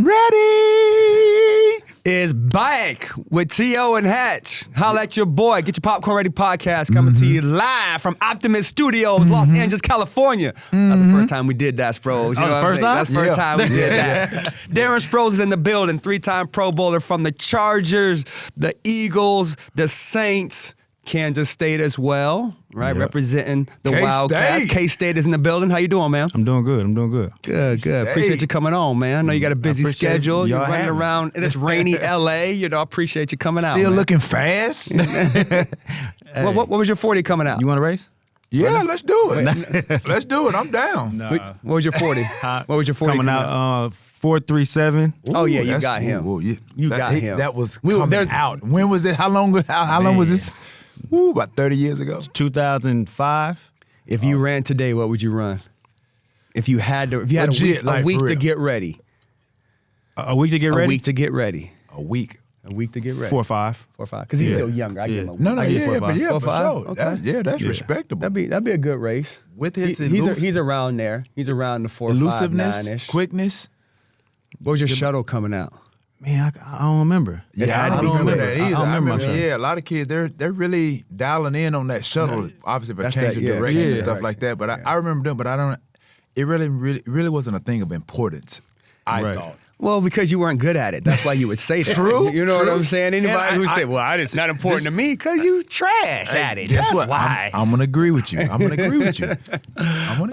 Popcorn Ready is back with T.O. and Hatch. Holla at your boy. Getcha Popcorn Ready podcast coming to you live from Optimist Studios, Los Angeles, California. That's the first time we did that, Sproles. You know what I'm saying? That's the first time we did that. Darren Sproles is in the building, 3-time Pro Bowler from the Chargers, the Eagles, the Saints, Kansas State as well, right? Yep. Representing the K-State. Wildcats. K-State is in the building. How you doing, man? I'm doing good. Good. K-State. Appreciate you coming on, man. I know you got a busy schedule. You're running around in this rainy LA. You know, I appreciate you coming out. Still man. looking fast. What was your 40 coming out? You want to race? Yeah, let's do it. Let's do it. I'm down. What was your 40? What was your 40 Coming out 4.37. Oh, yeah, you that's- got him. yeah. You got him. That was We were coming there- out. When was it? How long was this? About 30 years ago. 2005. If you ran today, what would you run? If you had a Legit, like, week for to real. get ready. A week to get ready? A week to get ready. A week. A week to get ready. 4 or 5. 4 or 5. Because he's Yeah. still younger. I give him a week. No, I get 4 or for 5. 4 or for 5? sure. Okay. That's respectable. That'd be a good race. With his he's around there. He's around the 4, 5, elusiveness, 9-ish. quickness. What was your shuttle coming out? Man, I don't remember. It had to I be don't remember good. that either. I don't I remember remember, my shuttle. a lot of kids, they're really dialing in on that shuttle, obviously for That's change that, of yeah, direction and yeah. stuff like that. But I remember them, but I don't. It really wasn't a thing of importance. I Right. thought. Well, because you weren't good at it. That's why you would say that. True, You know what true. I'm saying? Anybody And who I- say, well, it's not important this- to me because you trash at it. Guess That's what? why. I'm gonna agree with you. I'm gonna agree with you.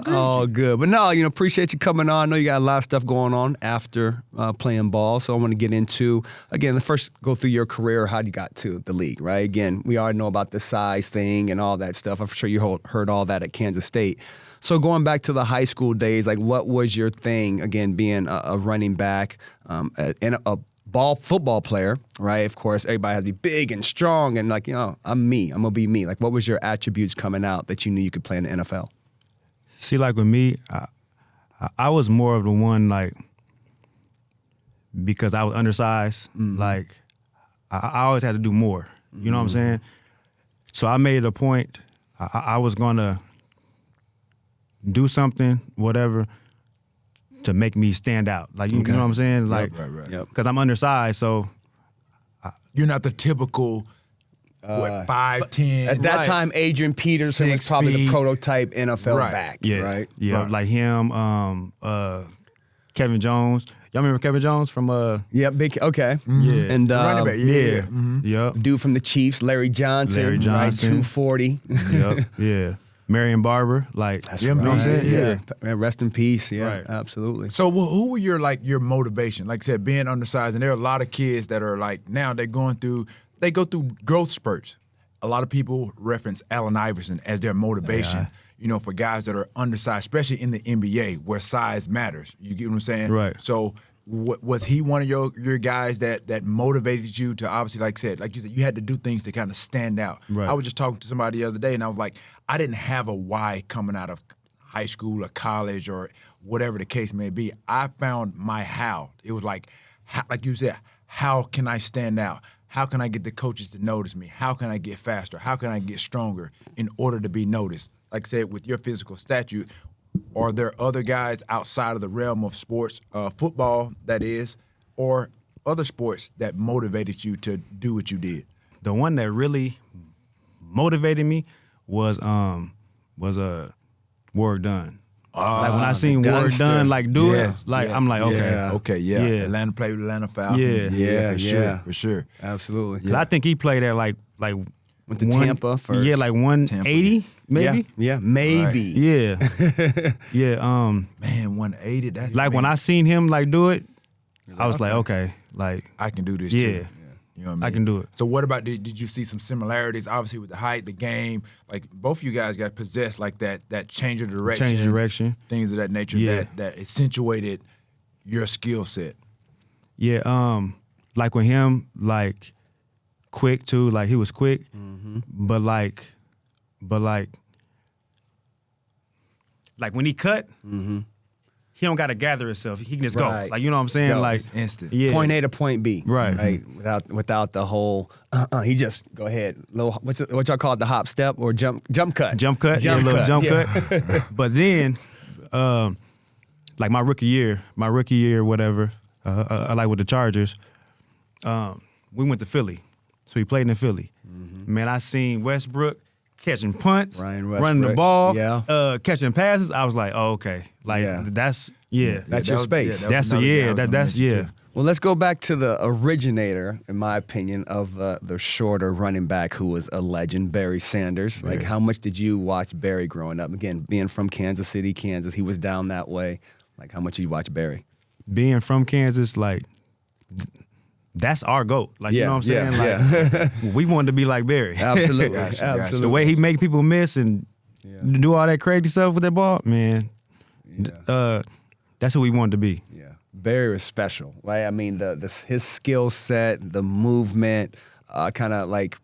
Oh, good. But no, appreciate you coming on. I know you got a lot of stuff going on after playing ball. So I want to get into, again, let's first go through your career, how you got to the league, right? Again, we already know about the size thing and all that stuff. I'm sure you heard all that at Kansas State. So going back to the high school days, like what was your thing, again, being a running back and a football player, right? Of course, everybody has to be big and strong and like, I'm me. I'm going to be me. Like what was your attributes coming out that you knew you could play in the NFL? See, like with me, I was more of the one, like, because I was undersized, like, I always had to do more. You know what I'm saying? So I made a point, I was going to do something, whatever, to make me stand out. Like, you know what I'm saying? Like, right. Yep. because I'm undersized, so. You're not the typical 5'10". At that Right. time, Adrian Peterson was 6 probably the feet. prototype NFL Right. back, Yeah, right? yeah, Right. like him, Kevin Jones. Y'all remember Kevin Jones from Yep, big, okay. Yeah. And Running back, yeah, Mhm. yep, dude from the Chiefs, Larry Johnson, Larry right, Johnson. 240. yep, yeah. Marion Barber, like That's Yeah, you know what I'm man. saying? Yeah. Rest in peace, yeah, Right. absolutely. So who were your motivation? Like I said, being undersized, and there are a lot of kids that are like now they go through growth spurts. A lot of people reference Allen Iverson as their motivation. For guys that are undersized, especially in the NBA where size matters. You get what I'm saying? Right. So was he one of your guys that motivated you to obviously, like I said, like you said, you had to do things to kind of stand out. Right. I was just talking to somebody the other day, and I was like, I didn't have a why coming out of high school or college or whatever the case may be. I found my how. It was like you said, how can I stand out? How can I get the coaches to notice me? How can I get faster? How can I get stronger in order to be noticed? Like I said, with your physical stature, are there other guys outside of the realm of sports, football that is, or other sports that motivated you to do what you did? The one that really motivated me was Work Done. Like when I seen Work Dunster. Done like do Yes, it, like yes, I'm like, okay. yeah. Okay, yeah. Yeah. Atlanta played with Atlanta Falcons. Yeah. For sure. Absolutely. 'Cause I think he played at like Went to Tampa first. Yeah, like 180 maybe. Yeah, maybe. Yeah. Yeah. Man, 180. That's Like when I seen him like do it, I was like, okay. okay, like I can do this Yeah. too. You know what I mean? I can do it. So what about, did you see some similarities, obviously, with the height, the game? Like, both of you guys got possessed, like, that change of direction. Change of direction. Things of that nature Yeah. that accentuated your skill set. Yeah, like with him, like quick too, like he was quick, but like when he cut, he don't gotta gather himself. He can just Right. go. Like, you know what I'm saying? Go. Like It's instant. Yeah. Point A to point B. Right. Without the whole, he just go ahead. Little, what y'all call it, the hop step or jump cut. Jump cut, Jump yeah, a little cut, jump yeah. cut. But then, like my rookie year, whatever, like with the Chargers. We went to Philly, so he played in Philly. Mm-hmm. Man, I seen Westbrook catching punts, Ryan running the Westbrook, ball, yeah. catching passes. I was like, oh, okay, like Yeah. that's That's your space. that's another thing I was that's gonna mention, too. Well, let's go back to the originator, in my opinion, of the shorter running back who was a legend, Barry Sanders. Like, how much did you watch Barry growing up? Again, being from Kansas City, Kansas, he was down that way. Like, how much did you watch Barry? Being from Kansas, like that's our GOAT. Like you know what I'm saying? Like we wanted to be like Barry. Absolutely, Gotcha. absolutely. The way he make people miss and do all that crazy stuff with that ball, man. That's who we wanted to be. Yeah, Barry was special, right? I mean, his skill set, the movement, kind of like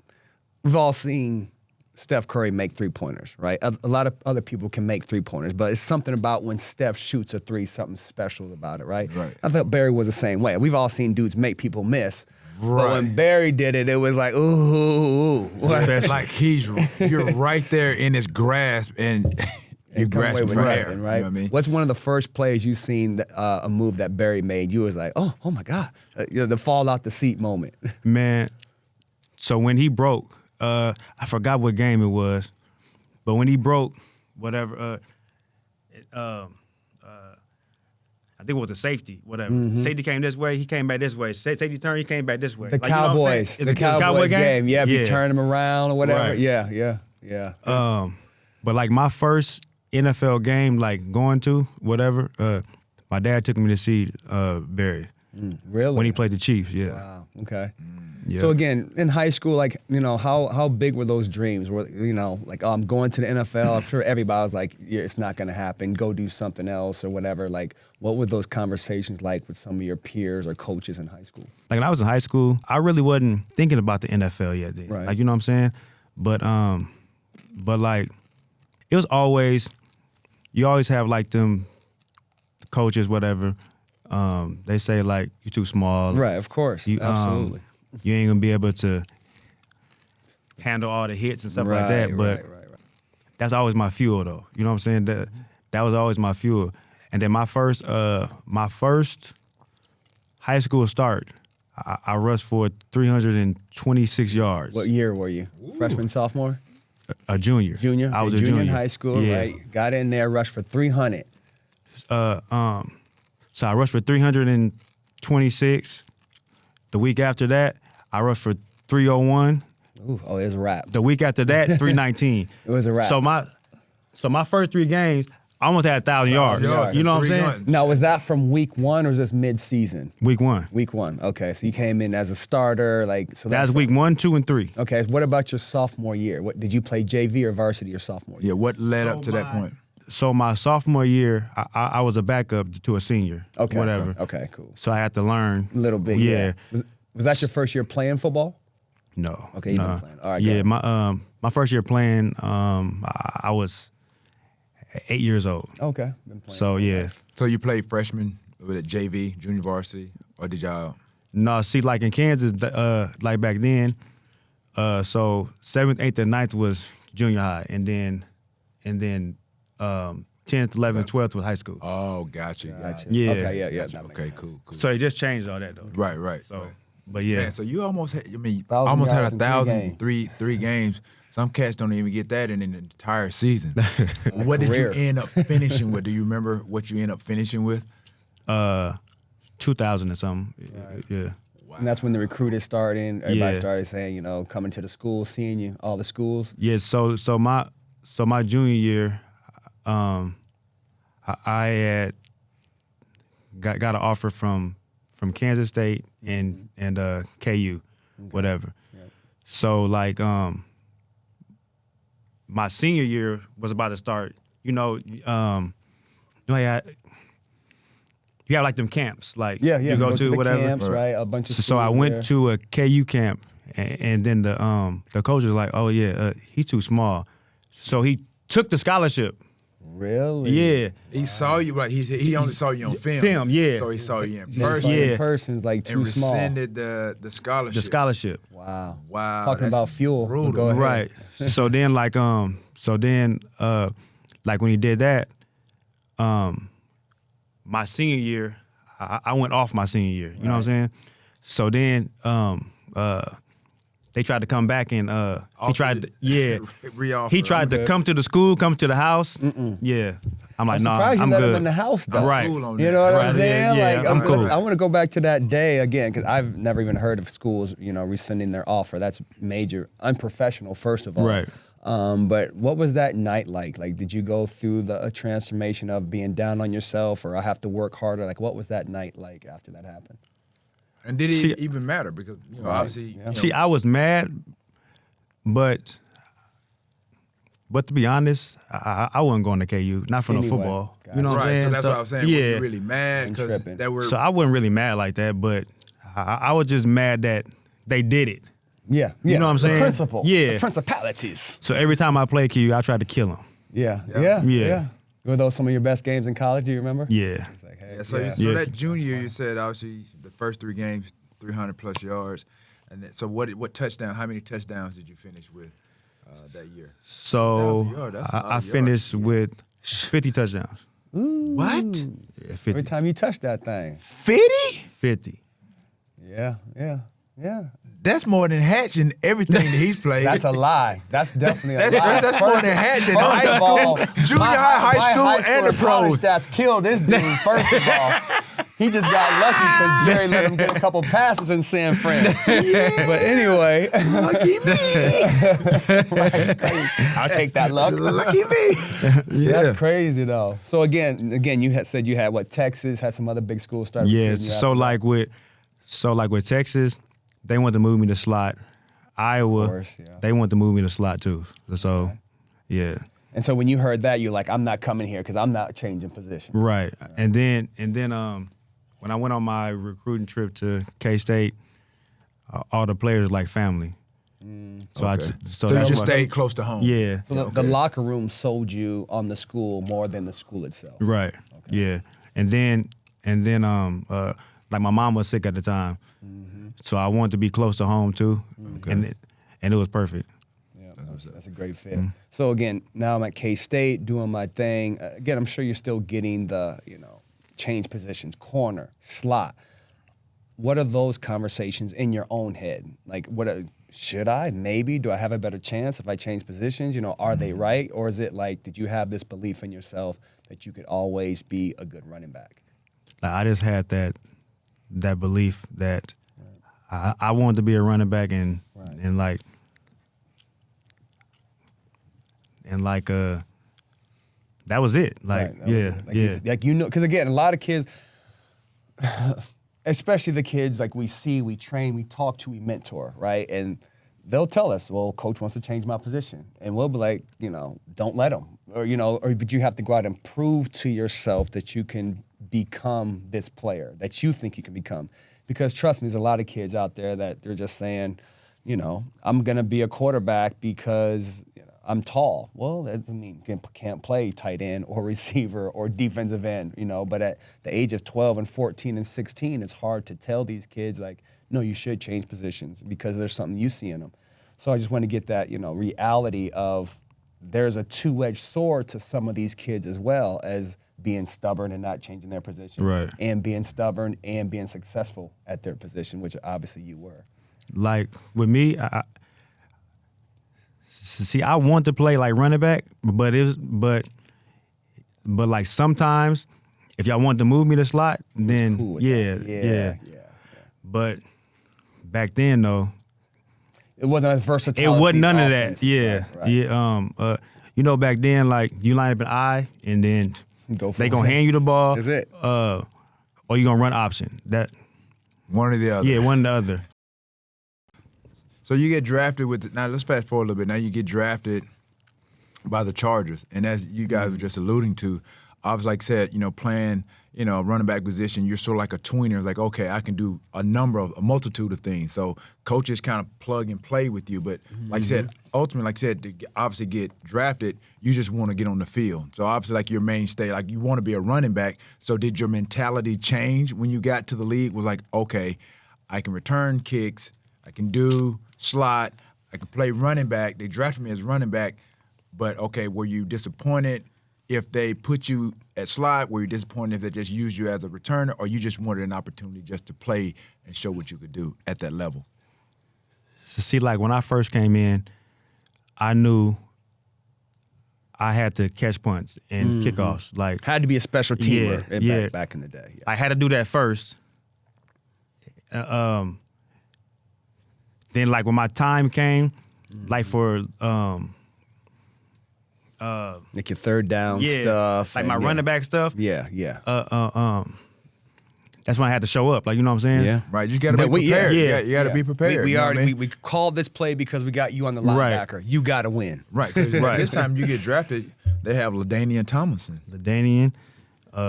we've all seen Steph Curry make three-pointers, right? A lot of other people can make three-pointers, but it's something about when Steph shoots a three, something special about it, right? Right. I thought Barry was the same way. We've all seen dudes make people miss, but Right. when Barry did it, it was like, ooh. Like you're right there in his grasp, and you Come away grasp with for nothing, air. right? You know what I mean? What's one of the first plays you seen a move that Barry made? You was like, oh my God, the fall out the seat moment. Man, so when he broke, I forgot what game it was, but when he broke, whatever, I think it was a safety, whatever. Safety came this way, he came back this way. Safety turn, he came back this way. The Like, you know what I'm saying? Cowboys, It's the a Cowboys game. Yeah, if you Yeah. turn them around or whatever. Right. Yeah. But like my first NFL game, like going to whatever, my dad took me to see Barry Really? when he played the Chiefs. Yeah. Wow. Okay. Yeah. So again, in high school, like, you know, how big were those dreams? Were, you know, like, oh, I'm going to the NFL. I'm sure everybody was like, yeah, it's not going to happen. Go do something else or whatever. Like, what were those conversations like with some of your peers or coaches in high school? Like when I was in high school, I really wasn't thinking about the NFL yet then. Right. Like, you know what I'm saying? But like, it was always, you always have like them coaches, whatever. They say like, you're too small. Right, of course. You, Absolutely. You ain't gonna be able to handle all the hits and stuff like that. But right. that's always my fuel, though. You know what I'm saying? That was always my fuel. And then my first high school start, I rushed for 326 yards. What year were you? Freshman, sophomore? A junior. Junior? I was Okay, a junior in high school, yeah. right? Got in there, rushed for 300. So I rushed for 326. The week after that, I rushed for 301. Ooh, oh, it was a wrap. The week after that, 319. It was a wrap. So my first 3 games, I almost had 1,000 yards. yards. You know what I'm 3 saying? guns. Now, was that from week 1 or was this mid-season? Week 1. Week 1. Okay, so you came in as a starter, like so. That's week 1, 2, and 3. Okay, what about your sophomore year? What did you play JV or varsity your sophomore year? Yeah, what led up to that point? So my sophomore year, I was a backup to a senior. Okay, Whatever. Okay, cool. So I had to learn. A little bit. Yeah. Was that your first year playing football? No. Okay, you no. been playing. All right. Yeah, go. my first year playing, I was 8 years old. Okay. Been playing. So yeah. So you played freshman with a JV, junior varsity, or did y'all? No, see, like in Kansas, like back then, so 7th, 8th, and 9th was junior high, and then 10th, 11th, 12th was high school. Oh, gotcha. Yeah. Okay. Yeah. Gotcha. That makes Okay, sense. cool. So they just changed all that though. Right. So, but yeah. Man, so you almost had, 1,000 almost had yards in 1,000 3 three games. Some cats don't even get that in an entire season. What did you career. end up finishing with? Do you remember what you end up finishing with? 2000 or something. Yeah. And that's when the recruiters started. Everybody Yeah. started saying, you know, coming to the school, seeing you, all the schools. Yeah. So my junior year, I had got an offer from Kansas State and KU, whatever. Yep. So like my senior year was about to start. You have like them camps, like Yeah. you go to the whatever. camps, right? A bunch of. So I schools went there. to a KU camp, and then the coach was like, "Oh yeah, he's too small," so he took the scholarship. Really? Yeah, He saw you, right? He only saw you on film. Film, yeah. So he saw you in Just person like Yeah. in person's like too and small. rescinded the scholarship. the scholarship. Wow. Wow. Talking that's about fuel. brutal. Go ahead. Right. So then like when he did that, my senior year, I went off my senior year. You know what I'm saying? So then they tried to come back and he tried to he tried to come to the school, come to the house. Yeah. I'm like, no, surprised I'm you let good. him in the house, though. Right. Cool on You that. know what I'm Right, saying? yeah, Like, I'm cool. I want to go back to that day again because I've never even heard of schools, rescinding their offer. That's major, unprofessional, first of all. Right. But what was that night like? Like, did you go through the transformation of being down on yourself, or I have to work harder? Like, what was that night like after that happened? And did it even matter? Because obviously, See, I was mad, but to be honest, I wasn't going to KU, not for no Anyway, football. gotcha. You know what I'm right. saying? So that's what I was saying. Yeah. Were you really mad because tripping. that were So I wasn't really mad like that, but I was just mad that they did it. Yeah. You know what I'm saying? The principle. Yeah. The principalities. So every time I played KU, I tried to kill them. Yeah. Were those some of your best games in college? Do you remember? Yeah. It's like, hey, Yeah, so Yeah. that junior year, you said obviously the first 3 games, 300 plus yards, and then, so what touchdown? How many touchdowns did you finish with that year? So 1,000 yards, that's a lot I of finished with 50 touchdowns. What? Yeah, 50. Every time you touch that thing. 50? 50. Yeah. That's more than Hatch in everything that he's played. That's a lie. That's definitely a lie. That's more than Hatch in First high of all, school, junior high school, and the college pros. stats killed this dude. First of all, he just got lucky because Jerry let him get a couple passes in San Fran. But anyway, Lucky me. I'll take that luck. Lucky me. Yeah. That's crazy though. So again, you had said you had what, Texas, had some other big schools start. Yeah. recruiting you So after with Texas, they wanted to move me to slot. Iowa, course, yeah. they wanted to move me to slot too. So, yeah. that. And so when you heard that, you're like, I'm not coming here because I'm not changing position. Right. And then when I went on my recruiting trip to K-State, all the players like family. So Okay. so you that's just what- stayed close to home. Yeah. So the locker room sold you on the school more than the school itself. Right. Yeah. And then like my mom was sick at the time, so I wanted to be close to home too, and it was perfect. Yeah, that's a great fit. So again, now I'm at K-State doing my thing. Again, I'm sure you're still getting the, change positions, corner, slot. What are those conversations in your own head? Like, should I? Maybe? Do I have a better chance if I change positions? Are they right? Or is it like, did you have this belief in yourself that you could always be a good running back? Like, I just had that belief that I wanted to be a running back and that was it. Like, Right, that was it. Like, yeah. because again, a lot of kids, especially the kids like we see, we train, we talk to, we mentor, right? And they'll tell us, well, coach wants to change my position. And we'll be like, don't let him. But you have to go out and prove to yourself that you can become this player, that you think you can become. Because trust me, there's a lot of kids out there that they're just saying, I'm going to be a quarterback because I'm tall. Well, that doesn't mean you can't play tight end or receiver or defensive end, But at the age of 12 and 14 and 16, it's hard to tell these kids, like, no, you should change positions because there's something you see in them. So I just want to get that, reality of there's a two-edged sword to some of these kids as well as being stubborn and not changing their position. Right. And being stubborn and being successful at their position, which obviously you were. Like with me, I want to play like running back, but like sometimes if y'all want to move me to slot, then Cool with yeah. that. But back then though, It wasn't a versatile. it wasn't none of that. offense. Yeah, Right. yeah. Back then, like you line up an I, and then Go for they it. gonna hand you the ball. That's it. Or you gonna run option. That One or the other. yeah, one or the other. So you get drafted now let's fast forward a little bit. Now you get drafted by the Chargers. And as you guys were just alluding to, obviously like I said, playing, running back position, you're sort of like a tweener. It's like, okay, I can do a multitude of things. So coaches kind of plug and play with you. But like I said, ultimately, to obviously get drafted, you just want to get on the field. So obviously like your mainstay, like you want to be a running back. So did your mentality change when you got to the league? Was like, okay, I can return kicks, I can do slot, I can play running back. They drafted me as running back, but okay, were you disappointed if they put you at slot, were you disappointed if they just used you as a returner, or you just wanted an opportunity just to play and show what you could do at that level? See, like when I first came in, I knew I had to catch punts and kickoffs. Like Had to be a special teamer back in the day. Yeah. I had to do that first. Then, like when my time came, like for Like your third down stuff. like and, my running back stuff. Yeah. That's when I had to show up. Like, you know what I'm saying? Yeah. Right, you got to be prepared. yeah. You got to be prepared. We you know what already I mean? we called this play because we got you on the linebacker. You got to win. Right, 'cause at this time you get drafted, they have LaDainian Tomlinson. LaDainian.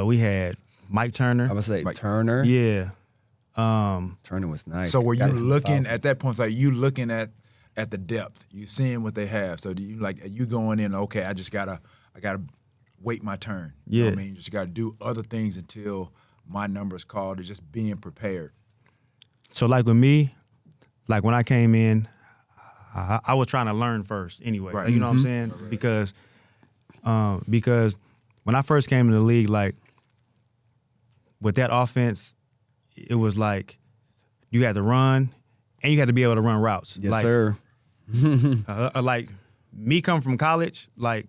We had Mike Turner. I would say Like- Turner. Yeah. Turner was nice. So were you Got it from looking Falcons. at that point? It's like you looking at the depth, you seeing what they have. So do you like are you going in? Okay, I gotta wait my turn. You know what I Yeah. mean, you just gotta do other things until my number is called. It's just being prepared. So like with me, like when I came in, I was trying to learn first anyway. Right. Like, you know what I'm saying? Because when I first came in the league, like with that offense, it was like you had to run and you had to be able to run routes. Yes, like, sir. Like me coming from college, like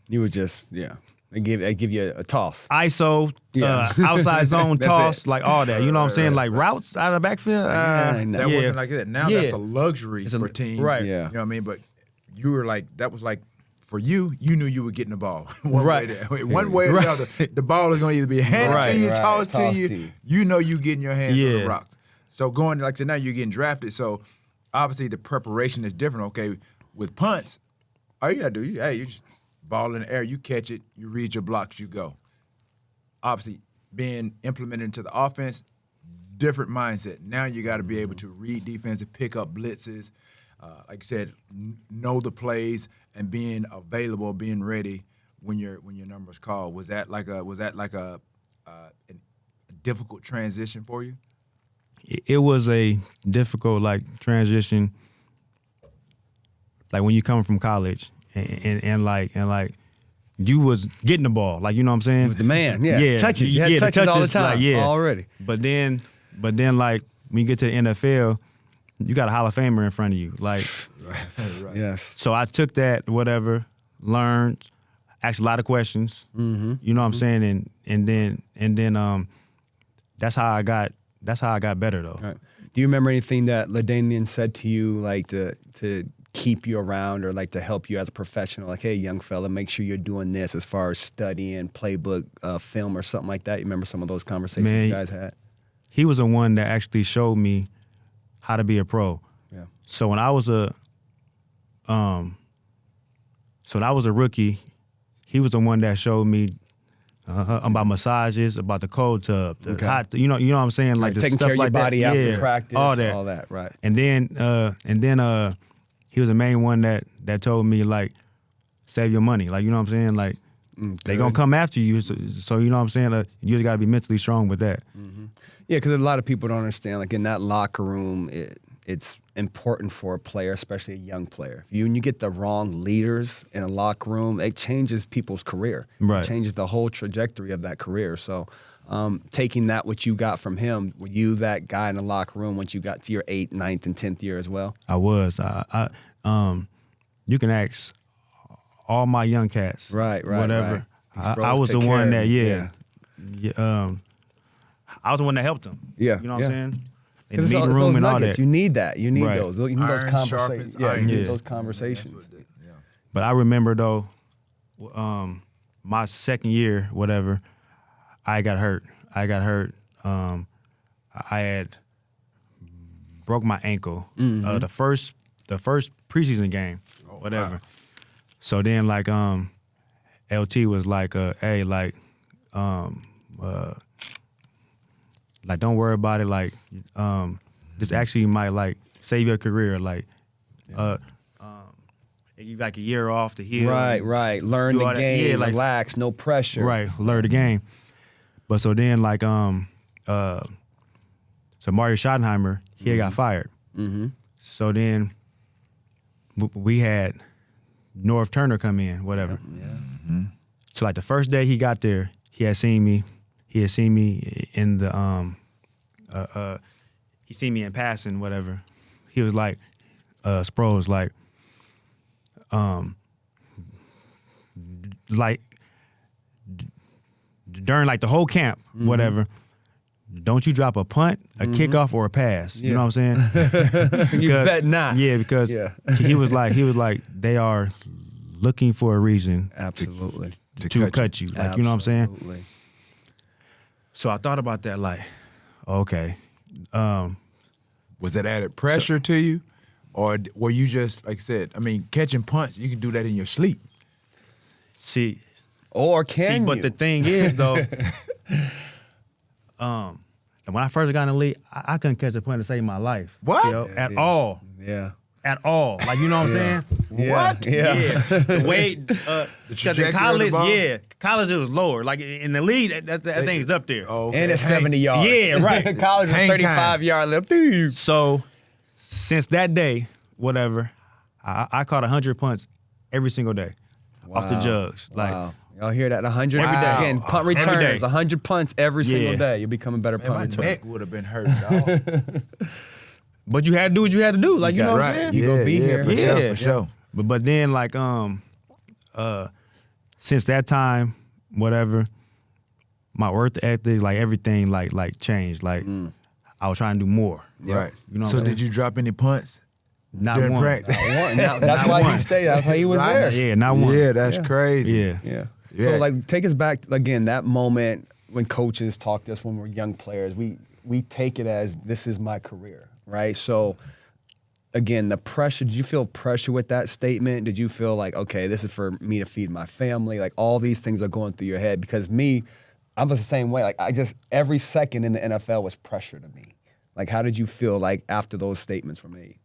You were just They give you a toss. ISO, Yeah. outside zone That's toss, it. like all that. You know what I'm saying? Right. Like routes out of the backfield. no. That yeah. wasn't like that. Now Yeah. that's a luxury It's a- for teams. right. Yeah. You know what I mean? But you were like, that was like, for you, you knew you were getting the ball. One Right. One way or the Right. other. The ball is going to either be handed Right. to you, Right. tossed to Tossed you. to you. You know you getting your hands on the Yeah. rocks. So going, like I said, now you're getting drafted. So obviously the preparation is different. Okay, with punts, all you got to do, you just ball in the air, you catch it, you read your blocks, you go. Obviously, being implemented into the offense, different mindset. Now you got to be able to read defense and pick up blitzes. Like I said, know the plays and being available, being ready when your number's called. Was that like a difficult transition for you? It was a difficult like transition, like when you come from college and like you was getting the ball, like, you know what I'm saying? With the man, yeah. Touches. You had the touches all the time, like, already. But then like when you get to the NFL, you got a Hall of Famer in front of you, like. Right. Yes. So I took that, whatever, learned, asked a lot of questions. You know what I'm saying, and then that's how I got better though. All right. Do you remember anything that LaDainian said to you, like to keep you around or like to help you as a professional? Like, hey, young fella, make sure you're doing this as far as studying, playbook, film, or something like that. You remember some of those conversations Man, you guys had? He was the one that actually showed me how to be a pro. Yeah. So when I was a rookie, he was the one that showed me about massages, about the cold tub, the Okay. hot, you know what I'm saying, like the taking stuff care of your like that. body after Yeah, practice, all that, right? And then he was the main one that told me, like, save your money, like, you know what I'm saying, like they gonna come after you, so you know what I'm saying. You just gotta be mentally strong with that. Yeah, because a lot of people don't understand. Like in that locker room, it's important for a player, especially a young player. When you get the wrong leaders in a locker room, it changes people's career. Right. It changes the whole trajectory of that career. So taking that, what you got from him, were you that guy in the locker room once you got to your 8th, 9th, and 10th year as well? I was. You can ask all my young cats. Right, whatever. These I bros was the take care one of that, you. I was the one that helped them. Yeah, You know what yeah. I'm saying? In Because the meeting those room and all nuggets, that. you need that. You need Right. those. You need those Iron conversations. sharpens Yeah, iron. you need Yeah. those conversations. But I remember though, my second year, whatever, I got hurt. I had broke my ankle. The first preseason game, whatever. wow. So then like LT was like, hey, like don't worry about it. Like this actually might like save your career. Like they give you like a year off to heal. Right. Learn Do the all that. game, Yeah, like- relax, no pressure. Right, learn the game. But so then like so Mario Schottenheimer, he got fired. Mm-hmm. So then we had North Turner come in, whatever. Yeah. So like the first day he got there, he had seen me in the he seen me in passing, whatever. He was like, Sproles, like during like the whole camp, whatever. Don't you drop a punt, a kickoff, or a pass? You know what I'm saying? You bet not. Yeah, because he was like, they are looking for a reason, Absolutely. to cut you. Like, you know what I'm saying? Absolutely. So I thought about that, like, okay, Was it added pressure to you? Or were you just, like I said, I mean, catching punts, you can do that in your sleep. see, Or can you? but the thing is though, when I first got in the league, I couldn't catch a punt to save my life. What? You know, at all. Yeah. At all. Like, you know what I'm saying? What? Yeah. The way, because in trajectory of the college, ball? college it was lower. Like in the league, that thing's up there. Oh, okay. And it's 70 yards. Yeah, right. College was Hang 35 yard lip. So since that day, whatever, I caught 100 punts every single day off the jugs. Like, Wow. Y'all hear that? 100 Every day. Again, punt Every day. returns, 100 punts every single Yeah. day. You'll become a better Man, punt my returner. neck would have been hurt, dog. but you had to do what you had to do. Like, you know what I'm Right. saying? You gonna be here. For Yeah. sure, for sure. But then like since that time, whatever, my work ethic, like everything like changed. Like I was trying to do more. Right. You know So what I'm did you drop any punts Not during one. practice? That's why he stayed. That's why he was Right. there. Yeah, not one. Yeah, that's crazy. Yeah. Yeah. Yeah. So like take us back again, that moment when coaches talk to us when we're young players, we take it as this is my career, right? So again, the pressure, did you feel pressure with that statement? Did you feel like, okay, this is for me to feed my family? Like all these things are going through your head because I was the same way. Like every second in the NFL was pressure to me. Like how did you feel like after those statements were made?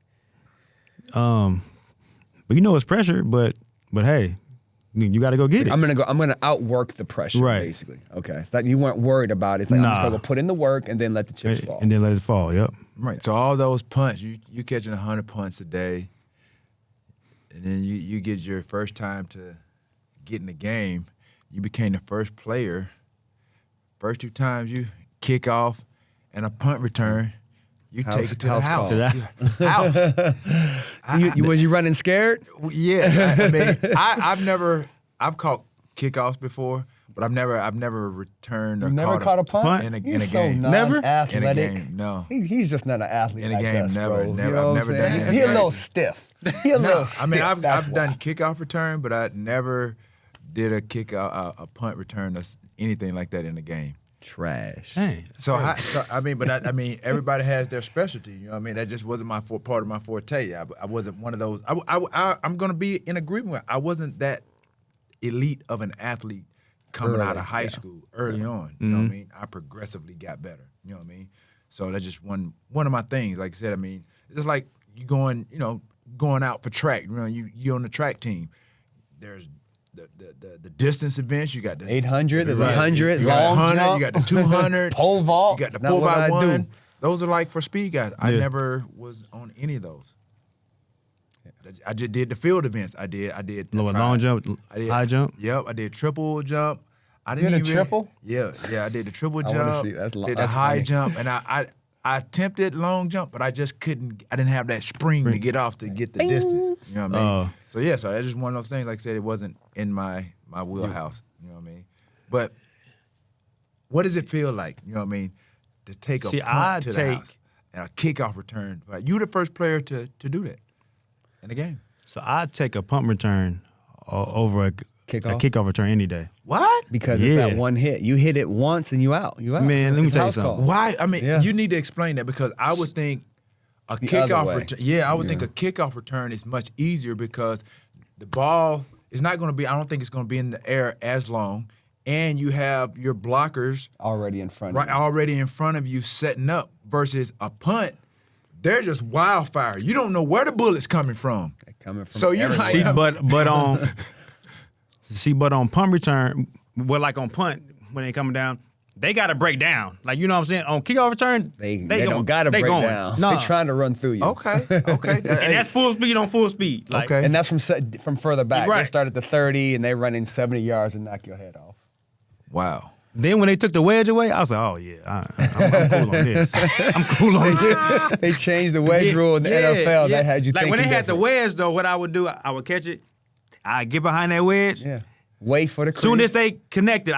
But you know it's pressure, but hey, you got to go get it. I'm gonna outwork the pressure, Right. basically. Okay, so that you weren't worried about it. It's like I'm just Nah. gonna go put in the work and then let the chips fall. And then let it fall. Yep. Right. So all those punts, you catching 100 punts a day, and then you get your first time to get in the game. You became the first player. First 2 times you kick off and a punt return, you House- take it to the house house. call. House. Was you running scared? Yeah. I mean, I've caught kickoffs before, but I've never returned or You never caught a punt? punt? in a He's game. so Never? non-athletic. In a game, no. He's just not an athlete In a like game, us, never, bro. never. You know I've what never I'm done saying? that. He a little stiff. He a little stiff. I mean, I've that's done why. kickoff return, but I never did a punt return or anything like that in the game. Trash. Dang. I mean, everybody has their specialty. You know what I mean? That just wasn't part of my forte. I wasn't one of those. I'm going to be in agreement with. I wasn't that elite of an athlete coming out of high school early on. You know what I mean? I progressively got better. You know what I mean? So that's just one of my things. Like I said, I mean, it's just like you going out for track. You know, you on the track team. There's the distance events. You got the 800, there's Right. 100, you got long 100, jump. you got the 200, Pole vault. you got the Not what I 4x1. do. Those are like for speed guys. I Yeah. never was on any of those. I just did the field events. I did. Long jump, I did, high jump. Yep, I did triple jump. I You didn't did a even triple? Yeah, I did the triple I wanna jump. see. That's did the that's high funny. jump, and I attempted long jump, but I just couldn't. I didn't have that spring to get off to get the distance. You know what I mean? So that's just one of those things. Like I said, it wasn't in my wheelhouse. You know what I mean? But what does it feel like? You know what I mean? To take a See, punt I to the take- house and a kickoff return. Right? You the first player to do that in the game. So I'd take a punt return over a kickoff return any day. What? Because it's that Yeah. one hit. You hit it once and you out. You out. Man, let me It's tell you house call. something. Why? I mean, Yeah. you need to explain that because I would think a The other kickoff way. return. Yeah, I would think a kickoff return is much easier because the ball is not going to be. I don't think it's going to be in the air as long, and you have your blockers Already in front right of you. already in front of you setting up. Versus a punt, they're just wildfire. You don't know where the bullet's coming from. They're coming from So you're everywhere. like- See, but on punt return, like on punt when they coming down, they got to break down. Like, you know what I'm saying? On kickoff return, They don't got to break going. down. Nah. They're trying to run through you. Okay. And that's full speed on full speed. Like, Okay. And that's from further back. Right. They start at the 30 and they run in 70 yards and knock your head off. Wow. Then when they took the wedge away, I was like, oh, yeah, I'm cool on this. I'm cool on this. They changed the wedge rule in the NFL. That had you like thinking when they had the different. wedge, though, what I would do, I would catch it. I get behind that wedge. Yeah. Wait for the crease. Soon as they connected,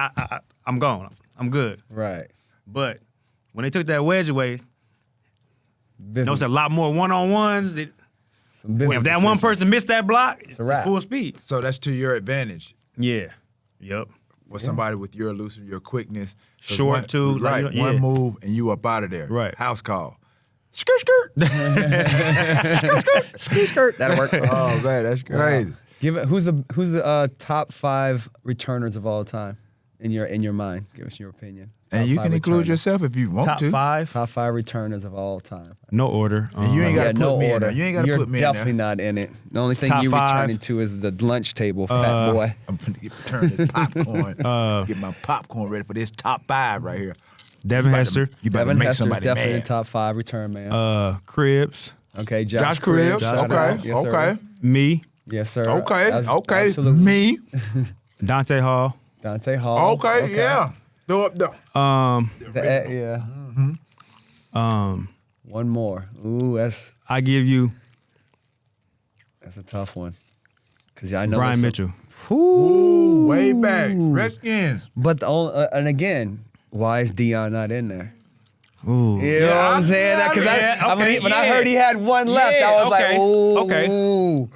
I'm gone. I'm good. Right. But when they took that wedge away, Business. notice a lot more one-on-ones. Some business If that one decisions. person missed that block, it's a wrap. full speed. So that's to your advantage. Yeah. Yep. For somebody with your elusive, your quickness. 'Cause Short, one, too, like, Right. yeah. One move and you up out of there. Right. House call. Skirt, skirt. Ski skirt. That'll work. Oh, man, that's crazy. Give it. Who's the top 5 returners of all time in your mind? Give us your opinion. And Top you 5 can include returners. yourself if you want Top to. 5, Top 5 returners of all time. no order. And you ain't gotta no put me in order. there. You ain't gotta You're put me in there. definitely not in it. The only thing Top you 5. returning to is the lunch table, fat boy. I'm finna turn this popcorn. Get my popcorn ready for this top 5 right here. Devin Hester, You better Devin make Hester's somebody definitely in mad. top 5 return man. Cribs, Okay, Josh Cribbs. shout Okay. out. Yes, sir. Okay. me, Yes, sir. Okay. Okay. Absolutely. Me. Dante Hall, Dante Hall. Okay. Yeah. Throw up the. Yeah. One more. Ooh, I give you that's a tough one. Cause I know Brian there's some- Mitchell. Ooh, way back. Redskins. But the only, and again, why is Dion not in there? Ooh. You know what I'm saying? When I heard he had one left, I was like, ooh. Okay.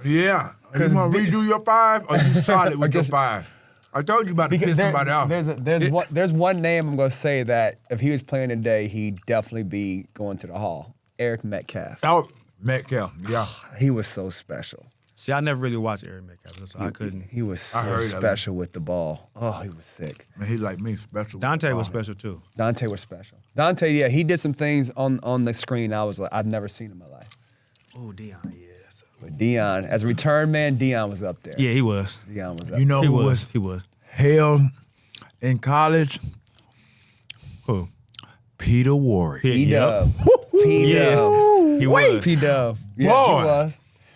Yeah. You want to redo your 5 or you solid with your 5? I told you about to piss somebody out. There's one name I'm going to say that if he was playing today, he'd definitely be going to the Hall. Eric Metcalf. Oh, Metcalf. Yeah. He was so special. See, I never really watched Eric Metcalf, so I couldn't. He was I so heard of him. special with the ball. Oh, he was sick. Man, he like me, special. Dante was special too. Dante was special. Dante, yeah, he did some things on the screen I was like, I've never seen in my life. Oh, Dion, yeah. But Dion, as a return man, Dion was up there. Yeah, he was. Dion was up You know He who was. was He was. hell in college? Who? Peter Warrick. P-Dub. Yeah, P-Dub. he was. P-Dub. Yeah, Boy. he was.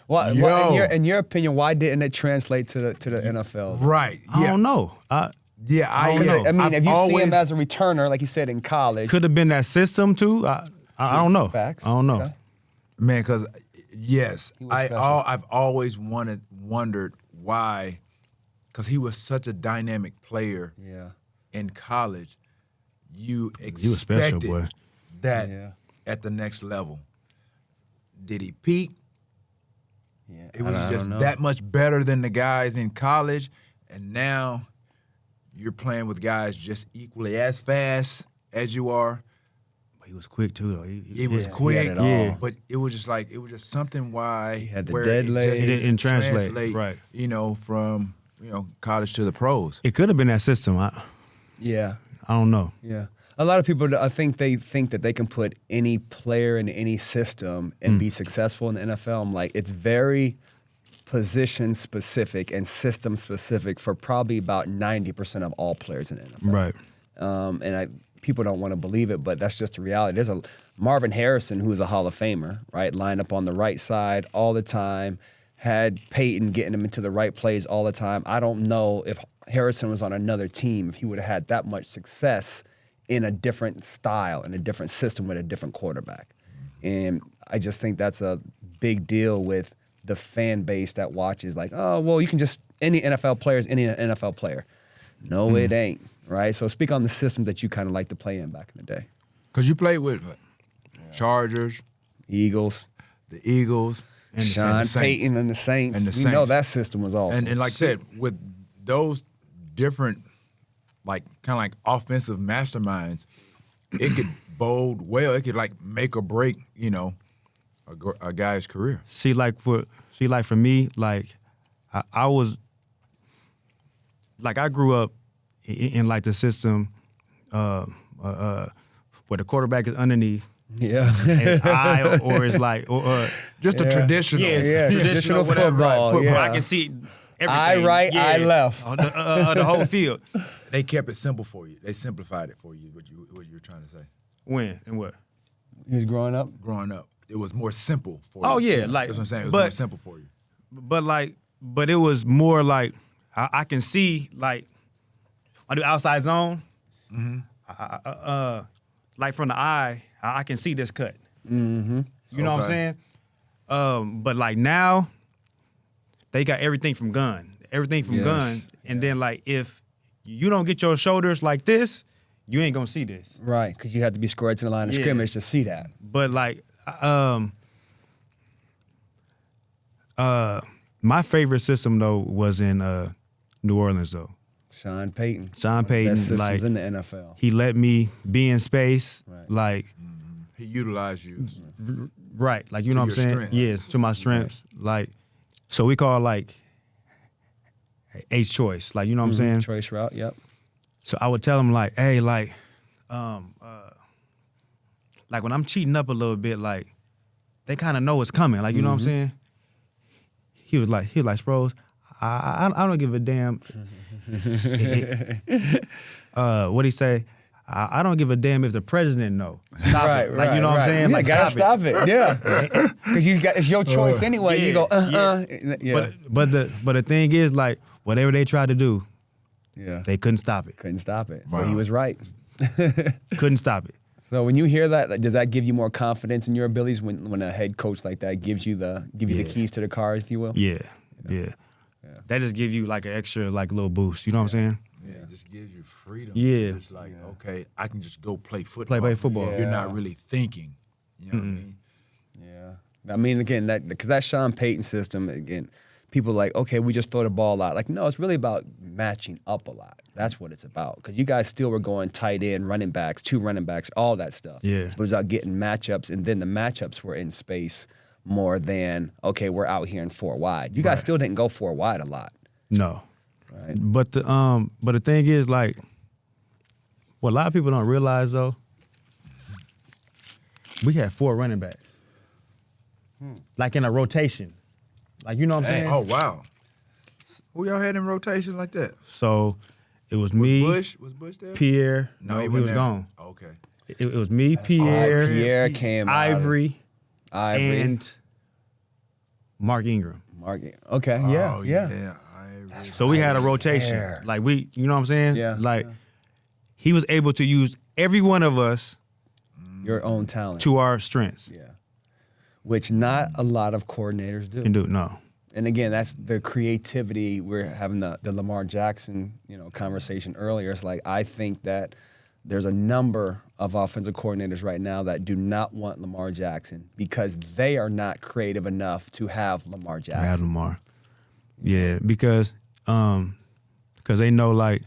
Well, Yo. in your opinion, why didn't it translate to the NFL? Right. I Yeah. don't know. Yeah, I Because, know. I mean, I've if you always, see him as a returner, like you said in college, Could have been that system too. I don't know. facts. I don't know. Okay. man, because yes, He was special. I've always wondered why, because he was such a dynamic player Yeah. in college. You was special, expected boy. that Yeah. at the next level. Did he peak? Yeah. It was I just don't know. that much better than the guys in college, and now you're playing with guys just equally as fast as you are. But he was quick too, though. It was he had quick, it all. but it was just something why he had the dead leg. It didn't translate, right. You know, from college to the pros. It could have been that system. I Yeah. don't know. Yeah. A lot of people, I think they think that they can put any player in any system and be successful in the NFL. I'm like, it's very position specific and system specific for probably about 90% of all players in the NFL. Right. People don't want to believe it, but that's just the reality. There's a Marvin Harrison, who's a Hall of Famer, right? Lined up on the right side all the time, had Payton getting him into the right plays all the time. I don't know if Harrison was on another team, if he would have had that much success in a different style, in a different system with a different quarterback. And I just think that's a big deal with the fan base that watches like, oh, well, you can just, any NFL player is any NFL player. No, it ain't, right? So speak on the system that you kind of like to play in back in the day. Because you played with Chargers, Eagles, the Eagles, and Sean the Saints. Payton and the Saints. And the We know Saints. that system was awesome. And like I said, with those different, like kind of like offensive masterminds, it could bode well. It could like make or break, a guy's career. See, like for me, like I was, like I grew up in like the system, where the quarterback is underneath. yeah. It's I or it's like Just a traditional. Traditional whatever, football. right. Yeah. I can see everything. I right, I left. The whole field. They kept it simple for you. They simplified it for you. What you were trying to say? When and what? He was growing up. Growing up, it was more simple for you. Oh yeah, like that's what I'm saying. It was but, more simple for you. But it was more like I can see like I do outside zone. Like from the eye, I can see this cut. You know what I'm saying? But like now, they got everything from gun, and then like if you don't get your shoulders like this, you ain't gonna see this. Right, because you have to be squared to the line of scrimmage to see that. But like, my favorite system though was in New Orleans though. Sean Payton. like Best systems in the NFL. He let me be in space, like He utilized you. right, like you know what I'm saying? Strengths. Yeah, to my strengths. Like, so we call like H choice, like you know what I'm saying? Choice route, yep. So I would tell him like, hey, like when I'm cheating up a little bit, like they kind of know what's coming, like you know what I'm saying? He was like, Sproles, I don't give a damn. What'd he say? I don't give a damn if the president know. Stop it. Like you know what I'm saying? Yeah, Like gotta stop it. Yeah, because it's your choice anyway. Yeah, You go yeah. But the thing is, like whatever they tried to do, they couldn't stop it. Couldn't stop it. Wow. So he was right. Couldn't stop it. So when you hear that, like, does that give you more confidence in your abilities when a head coach like that gives you the keys to the car, if you will? Yeah. That just give you like an extra like little boost. You know what I'm saying? Yeah, it just gives you freedom. Yeah. It's like, okay, I can just go play football. Play football. You're not really thinking. You know what I mean? Yeah. I mean, again, because that Sean Payton system, again, people are like, okay, we just throw the ball out. Like, no, it's really about matching up a lot. That's what it's about. Because you guys still were going tight end, running backs, 2 running backs, all that stuff. Yeah. It was about getting matchups, and then the matchups were in space more than, okay, we're out here in 4 wide. You guys still didn't go 4 wide a lot. No. Right. But the thing is, like, what a lot of people don't realize though, we had 4 running backs, like in a rotation, like you know what I'm saying? Oh wow. Who y'all had in rotation like that? So it was me, Was Bush there? Pierre. No, he wasn't was there. gone. Okay. It was me, Pierre, Pierre came Ivory, Ivory. and Mark Ingram. Okay, Oh, yeah. So we had a rotation. Fair. Like you know what I'm saying? Yeah. Like he was able to use every one of us Your own talent. to our strengths. Yeah. Which not a lot of coordinators do. Can do it. No. And again, that's the creativity. We're having the Lamar Jackson, conversation earlier. It's like, I think that there's a number of offensive coordinators right now that do not want Lamar Jackson because they are not creative enough to have Lamar Jackson. Have Lamar. Yeah, because they know like,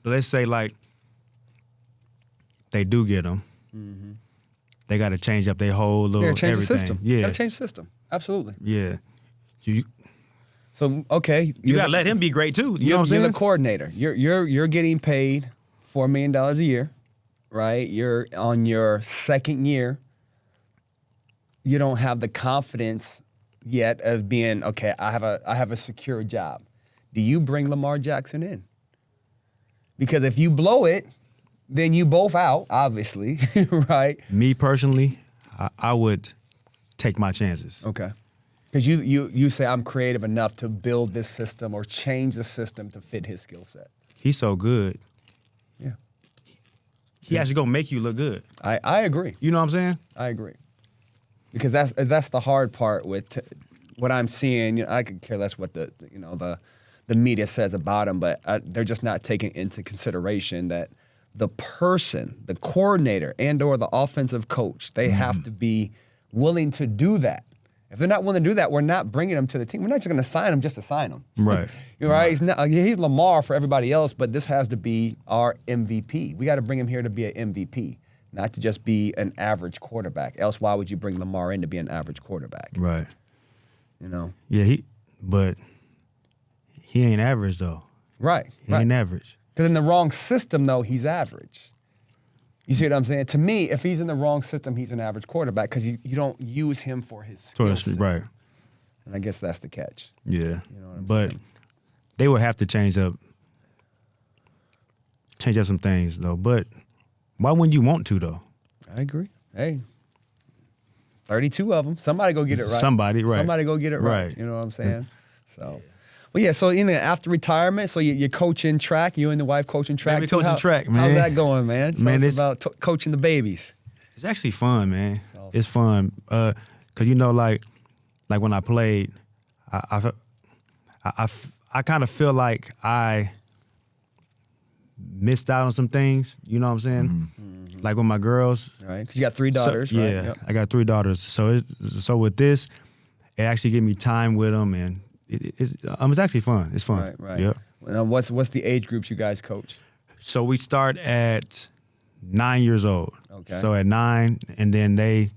let's say like they do get him, they got to change up their whole little They gotta change everything. the system. Yeah, Gotta change the system. Absolutely. yeah. You So okay, gotta let him be great too. You know what I'm You're saying? the coordinator. You're getting paid $4 million a year, right? You're on your 2nd year. You don't have the confidence yet of being okay. I have a secure job. Do you bring Lamar Jackson in? Because if you blow it, then you both out, obviously, right? Me personally, I would take my chances. Okay. Because you say I'm creative enough to build this system or change the system to fit his skill set. He's so good. Yeah. He actually gonna make you look good. I agree. You know what I'm saying? I agree. Because that's the hard part with what I'm seeing. I could care less what the media says about him, but they're just not taking into consideration that the person, the coordinator and/or the offensive coach, they have to be willing to do that. If they're not willing to do that, we're not bringing them to the team. We're not just going to sign him just to sign him. Right. You're right. He's Lamar for everybody else, but this has to be our MVP. We got to bring him here to be an MVP, not to just be an average quarterback. Else, why would you bring Lamar in to be an average quarterback? Right. Yeah, but he ain't average though. Right. He ain't average. Because in the wrong system, though, he's average. You see what I'm saying? To me, if he's in the wrong system, he's an average quarterback because you don't use him for his skill set. Right. And I guess that's the catch. Yeah. You know what I'm but saying? they would have to change up change up some things though. But why wouldn't you want to though? I agree. Hey, 32 of them. Somebody go get it right. Somebody, right. Somebody go get it right. Right. You know what I'm saying? So, well, yeah. So, after retirement, so you're coaching track. You and the wife coaching track. we too. coaching track, man. How's that going, man? Man, Tell us about coaching the babies. It's actually fun, man. awesome. It's fun. Cause like when I played, I kind of feel like I missed out on some things. You know what I'm saying? Mm-hmm. Like with my girls. Right. Because you got 3 daughters, So, right? yeah, Yep. I got 3 daughters. So with this, it actually give me time with them, and it's actually fun. It's fun. Right. Yep. Now, what's the age groups you guys coach? So we start at 9 years old. Okay. So at 9, and then they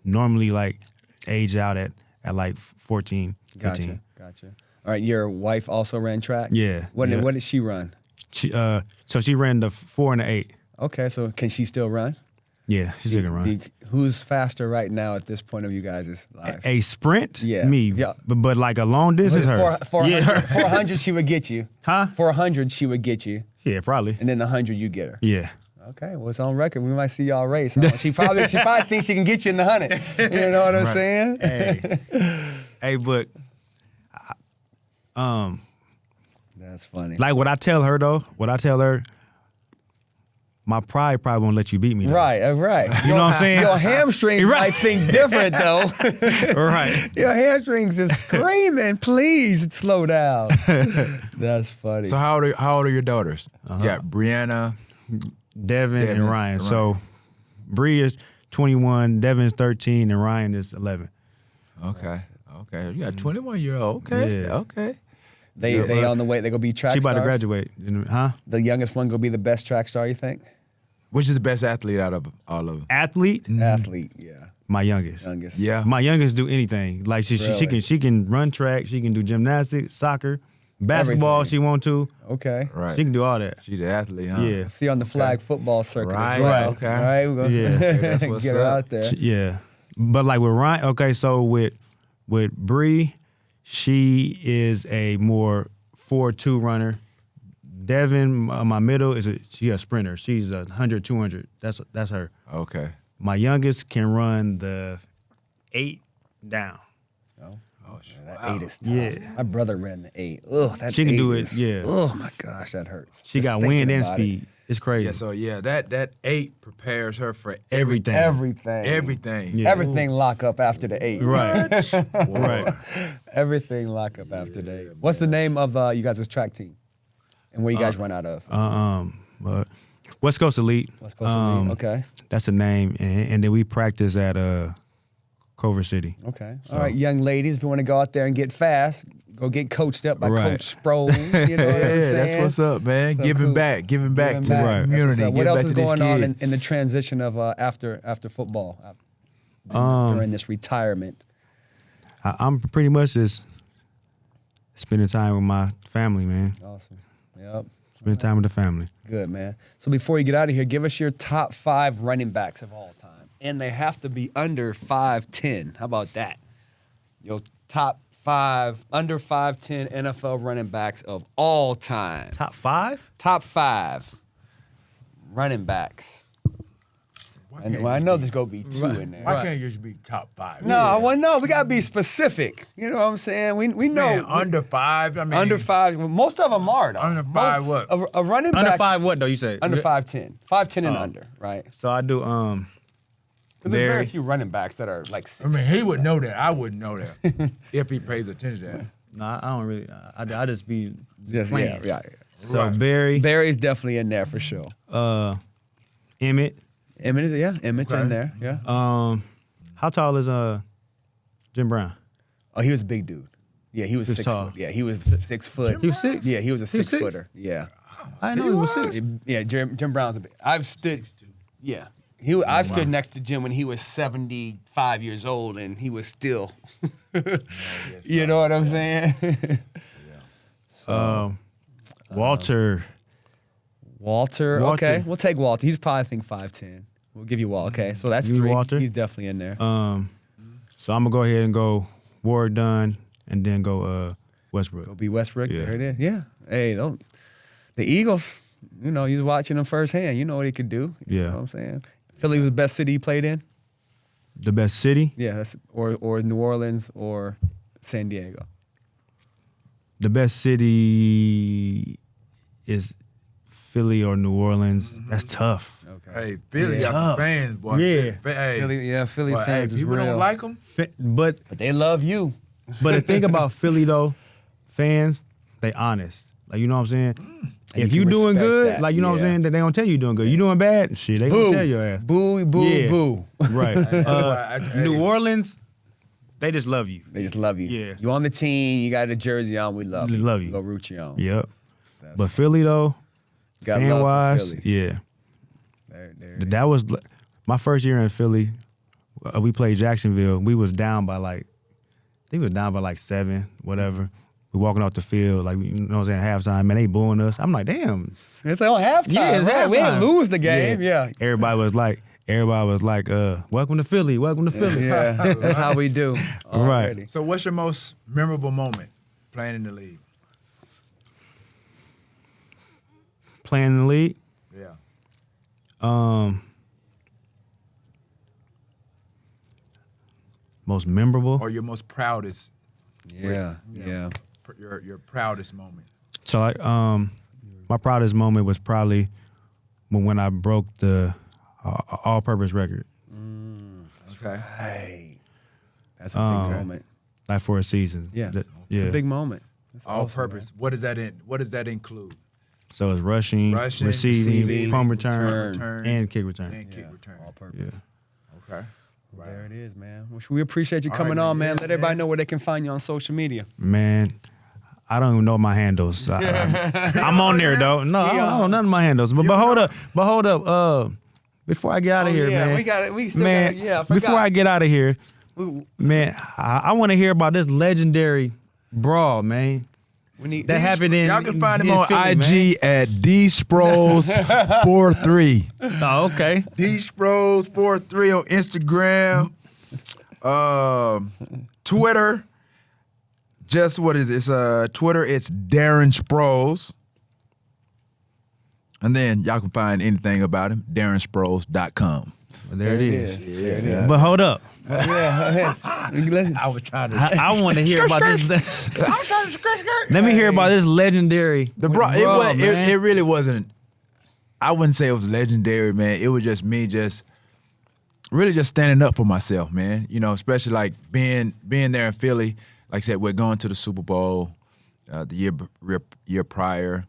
normally like age out at like 14, 15. Gotcha. All right. Your wife also ran track? Yeah. What yeah. did she run? So she ran the 4 and the 8. Okay. So can she still run? Yeah, she's still can run. Who's faster right now at this point of you guys' lives? A sprint? Yeah. Me. Yeah. But like a long distance, her. 400, 400 she would get you. Huh? 400 she would get you. Yeah, probably. And then the 100 you get her. Yeah. Okay, well, it's on record. We might see y'all race. Huh? She probably thinks she can get you in the 100. You know what I'm saying? Hey, but That's funny. like what I tell her, my pride probably won't let you beat me. Though. Right. You know what I'm saying? Your hamstrings might think different, though. Right. Your hamstrings is screaming, please slow down. That's funny. So how old are your daughters? You got Brianna. Devin and Ryan. So Bree is 21, Devin's 13, and Ryan is 11. Okay. You got a 21-year-old. Okay. Yeah. Okay. They on the way. They gonna be track She about stars? to graduate. Huh? The youngest one gonna be the best track star, you think? Which is the best athlete out of all of them? Athlete? Athlete, yeah. My youngest. Yeah. My youngest do anything. Like she Really? she can run track, she can do gymnastics, soccer, basketball Everything. she want to. Okay. Right. She can do all that. She the athlete, huh? Yeah. See on the flag football circuit Right, as well. right, okay. All right, we're gonna Yeah. That's what's get her up. out there. Yeah. But like with Ryan, okay, so with Bree, she is a more 4-2 runner. Devin, my middle, she a sprinter. She's 100, 200. That's her. Okay. My youngest can run the 8 down. That 8 is tough. Yeah. My brother ran the 8. Ugh, that She can 8 do it, is- yeah. Oh my gosh, that hurts. She Just got thinking wind and about speed. It's crazy. Yeah. So that 8 prepares her for Everything. Everything. everything. Yeah. Everything lock up after the 8. Right. Right. Everything lock up after the 8. What's the name of you guys' track team? And where you guys run out of? But West Coast Elite. West Coast Elite. Okay. That's the name, and then we practice at Culver City. Okay. All right, young ladies, if you want to go out there and get fast, go get coached up by Right. Coach Sproles. You know what I'm Yeah, saying? that's what's up, man. So giving cool. back to Giving the back. That's what's community. up. What Give else back is to this going on kid. in the transition of after football, during this retirement? I'm pretty much just spending time with my family, man. Awesome. Yep. Spending time with the family. Good, man. So before you get out of here, give us your top 5 running backs of all time. And they have to be under 5'10". How about that? Your top 5 under 5'10" NFL running backs of all time. Top 5? Top 5 running backs. And well, I know there's gonna be 2 in there. Why can't you just be top 5? No, we gotta be specific. You know what I'm saying? We know Man, under 5. I mean, under 5. Most of them are though. Under 5 what? A running Under back 5 what though, you say? under 5'10", 5'10" and under, right? So I do Because there's very Barry. few running backs that are like 6. I mean, he would know that. I wouldn't know that if he pays attention to that. No, I don't really. I just be Just, playing. yeah. So Right. Barry, Barry's definitely in there for sure. Emmett. Emmett's in Okay. there. Yeah. How tall is Jim Brown? Oh, he was a big dude. Yeah, he was He was 6 tall. foot. Yeah, he was 6 foot. He was 6? Yeah, he was a He was 6 6? footer. Yeah. I didn't know he was 6. Yeah, Jim Brown's a big. I've stood. Yeah. I've stood next to Jim when he was 75 years old and he was still. You know what I'm saying? Walter. Walter. Walter. Okay, we'll take Walter. He's probably, I think, 5'10". We'll give you Walter. Okay, so that's Give you 3. Walter? He's definitely in there. So I'm gonna go ahead and go Ward Dunn, and then go Westbrook. Go be Westbrook. Yeah. There it is. Yeah. Hey, the Eagles, you know, you was watching him firsthand. You know what he could do. You Yeah. know what I'm saying? Philly was the best city he played in? The best city? Yeah, or New Orleans or San Diego. The best city is Philly or New Orleans. That's tough. Okay. Hey, Philly got some tough. fans, boy. Yeah. Philly boy, fans is people real. don't like them. But But they love you. the thing about Philly though, fans, they honest. Like, you know what I'm saying? If you you can doing respect good, that, like, you know what I'm yeah. saying, they gonna tell you doing good. You doing bad, shit, they Boo. gonna tell your ass. Boo, boo, Yeah. boo. Right. New Orleans, they just love you. They just love you. Yeah. You on the team, you got a jersey on, we love you. They love you. Go root you on. Yep. But Philly though, Got fan love for wise, Philly. yeah. There. That was my first year in Philly. We played Jacksonville. We was down by like, I think we was down by like 7, whatever. We walking off the field, like, you know what I'm saying, halftime, man, they booing us. I'm like, damn. It's on halftime. Yeah, it's right? We didn't halftime. lose the game. Yeah. Everybody was like, welcome to Philly, welcome to Philly. Yeah. That's how we do. Right. Already. So what's your most memorable moment playing in the league? Playing in the league. Yeah. Most memorable. Or your most proudest, Yeah. your proudest moment. So like, my proudest moment was probably when I broke the all-purpose record, Okay. Hey. That's a big moment. like for a season. Yeah. Yeah. It's a big moment. That's All awesome, purpose. What does that include? So it's rushing, receiving, receiving, punt return, return, and kick return. and kick Yeah. return. All purpose. Okay. Well, there it is, man. We appreciate you All coming right, on, man. man. Let everybody know where they can find you on social media. Man, I don't even know my handles. I'm on there though. No, I don't know none of my handles. But hold up. Before I get out of here, man. We got it. We still Man, got it. Yeah, I before I forgot. get out of here, man, I want to hear about this legendary brawl, man. We need That happened in. Y'all can find him in on Philly, IG at dsproles43. Man. Oh, okay. dsproles43 on Instagram, Twitter. Just what is it? It's Twitter. It's Darren Sproles. And then y'all can find anything about him, DarrenSproles.com. Well, there it is. There it is. But hold up. Yeah. Listen. I was trying to. I want to hear about this. Let me hear about this legendary. It really wasn't. I wouldn't say it was legendary, man. It was just me, really standing up for myself, man. You know, especially like being there in Philly. Like I said, we're going to the Super Bowl the year prior,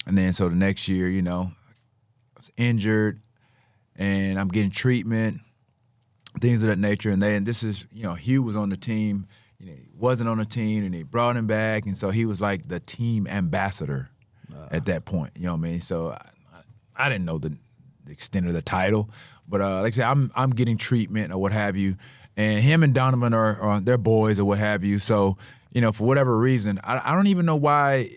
and then so the next year, you know, I was injured, and I'm getting treatment, things of that nature. And then this is, you know, Hugh was on the team. You know, he wasn't on the team, and they brought him back, and so he was like the team ambassador at that point. You know what I mean? So I didn't know the extent of the title, but like I said, I'm getting treatment or what have you, and him and Donovan are they're boys or what have you. So, you know, for whatever reason, I don't even know why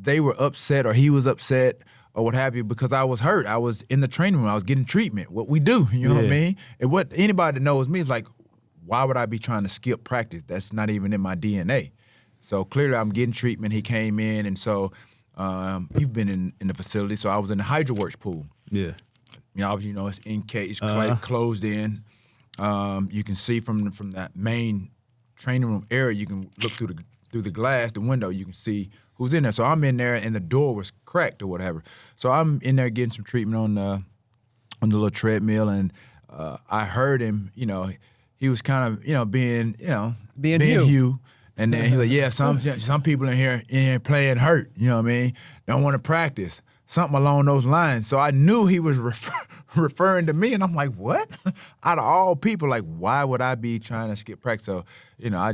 they were upset or he was upset or what have you, because I was hurt. I was in the training room. I was getting treatment. What we do, you know what I mean? And what anybody that knows me is like, why would I be trying to skip practice? That's not even in my DNA. So clearly I'm getting treatment. He came in, and so you've been in the facility. So I was in the HydroWorks pool. Yeah. You know, obviously, you know, it's encased, closed in. You can see from that main training room area, you can look through the glass, the window, you can see who's in there. So I'm in there, and the door was cracked or whatever. So I'm in there getting some treatment on the little treadmill, and I heard him, you know, he was kind of, you know, being Hugh. And then he's like, yeah, some people in here playing hurt, you know what I mean? Don't want to practice. Something along those lines. So I knew he was referring to me, and I'm like, what? Out of all people, like, why would I be trying to skip practice? So, you know, I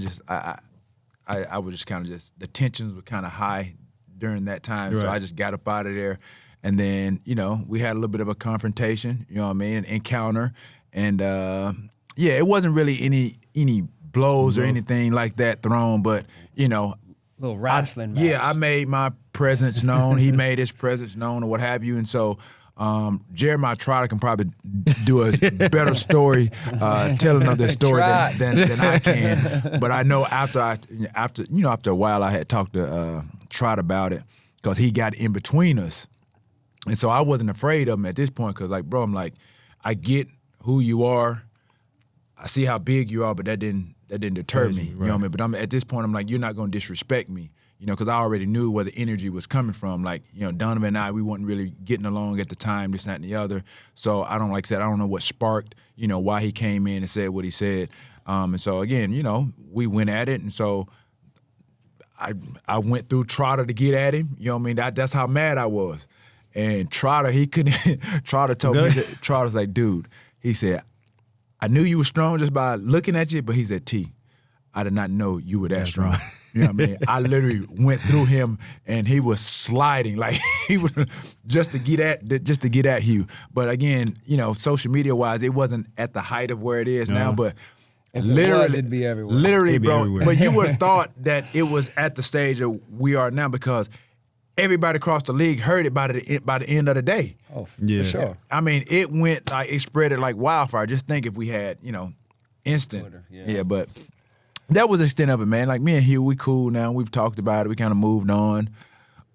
was just kind of the tensions were kind of high during that time. Right. So I just got up out of there. And then, you know, we had a little bit of a confrontation, you know what I mean, an encounter. And, yeah, it wasn't really any blows or anything like that thrown, but, you know, Little wrestling. I made my presence known. He made his presence known or what have you. And so Jeremiah Trotter can probably do a better story telling of this story than I can. But I know after a while I had talked to Trotter about it, because he got in between us. And so I wasn't afraid of him at this point because, like, bro, I'm like, I get who you are. I see how big you are, but that didn't deter me. You know what I mean? But at this point, I'm like, you're not going to disrespect me. You know, because I already knew where the energy was coming from. Like, you know, Donovan and I, we weren't really getting along at the time, this, that, and the other. So I don't know what sparked, you know, why he came in and said what he said. And so, again, you know, we went at it. And so I went through Trotter to get at him. You know what I mean? That's how mad I was. And Trotter, he couldn't. Trotter told me, Trotter's like, dude, he said, I knew you were strong just by looking at you, but he said, T, I did not know you were that strong. You know what I mean? I literally went through him, and he was sliding like he was just to get at Hugh. But again, you know, social media wise, it wasn't at the height of where it is now. But if literally, it'd be everywhere. Literally, it'd be bro. everywhere. But you would have thought that it was at the stage of we are now because everybody across the league heard it by the end of the day. Oh, Yeah. for sure. I mean, it went like it spread it like wildfire. Just think if we had, you know, instant. Twitter, Yeah, but that was the extent of it, man. Like me and Hugh, we cool now. We've talked about it. We kind of moved on,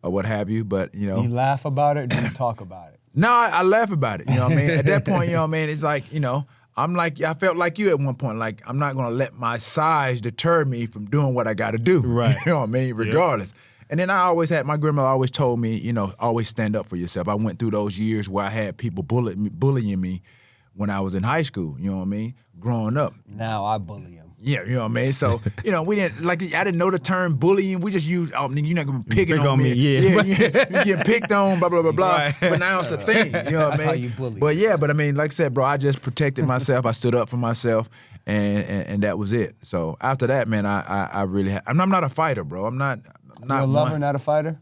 or what have you. But you know, You laugh about it, or you talk about it? no, I laugh about it. You know what I mean? At that point, you know what I mean? It's like, you know, I felt like you at one point. Like I'm not gonna let my size deter me from doing what I got to do. Right. You know what I mean? Regardless. And then my grandmother always told me, you know, always stand up for yourself. I went through those years where I had people bullying me when I was in high school. You know what I mean? Growing up. Now I bully him. Yeah, you know what I mean? So, you know, we didn't, like, I didn't know the term bullying. We just used, oh, nigga, you're not going to be picking Pick on me. yeah. You get picked on, blah, blah, blah, blah. Right. But now it's a thing, you know what That's I mean? how you bully. But yeah, but I mean, like I said, bro, I just protected myself. I stood up for myself, and that was it. So after that, man, I really, I'm not a fighter, bro. I'm not You're a lover, not a fighter?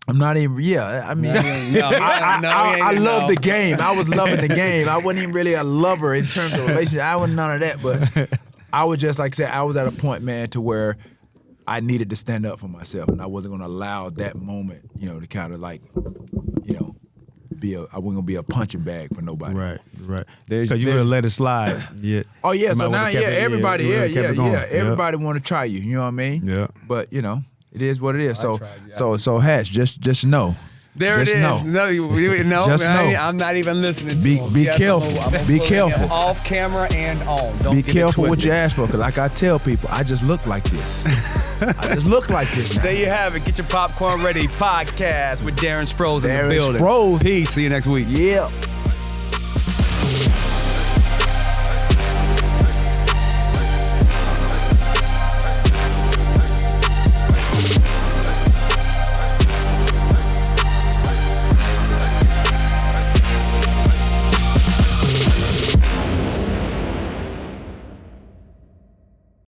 I'm not even, yeah, I mean, I love the game. I was loving the game. I wasn't even really a lover in terms of relationship. I wasn't none of that, but I was just, like I said, I was at a point, man, to where I needed to stand up for myself, and I wasn't going to allow that moment, you know, to kind of like, you know, I wasn't going to be a punching bag for nobody. Right. Because you would have let it slide. Yeah. Oh, yeah, so Somebody now, would've kept it- everybody, would've kept it going. everybody want to try you know what I mean? Yeah. But, you know, it is what it is. So, tried, so Hatch, just know. There Just it is. know. No, Just man, know. I'm not even listening to Be him. careful. I'm gonna Be bully careful. him off camera and on. Don't Be get it careful what twisted. you ask for, because like I tell people, I just look like this. I just look like this now. There you have it. Get your popcorn ready podcast with Darren Sproles in the Darren building. Sproles. Peace. See you next week. Yeah.